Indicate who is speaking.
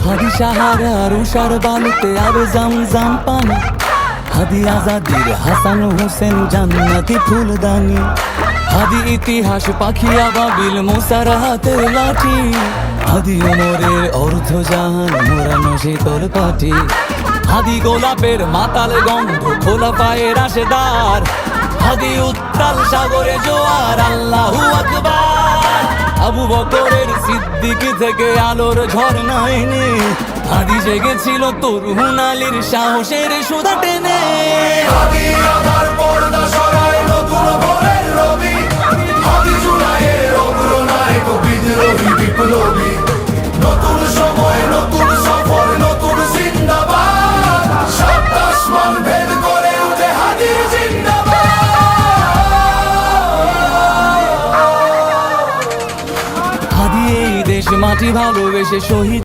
Speaker 1: হাদি সাহারার উষার বালুতে আবে জামজাম পানি, হাদি আজাদির হাসান হোসেন জান্নাতি ফুলদানি, হাদি ইতিহাস পাখি আবাবিল মুসার হাতের লাঠি, হাদি ওমরের অর্ধ জাহান মোরানো শীতল পাটি, হাদি গোলাপের মাতাল গন্ধ খোলা পায়ের আশেদার, হাদি উত্তাল সাগরে জোয়ার আল্লাহু আকবার। আবু বকরের সিদ্দিক থেকে আলোর ঝর্ণা এনে হাদি জেগেছিল তরুণ আলীর সাহসের সুধা টেনে।
Speaker 2: হাদি আধার পর্দা সরায় নতুন ভোরের রবি, হাদি জুলাইয়ের অগ্রনায়ক বিদ্রোহী বিপ্লবী, নতুন সময় নতুন সফর নতুন জিন্দাবাদ, সাত আসমান ভেদ করে উঠে হাদির জিন্দাবাদ।
Speaker 1: হাদি এই দেশ মাটি ভালোবেসে শহীদ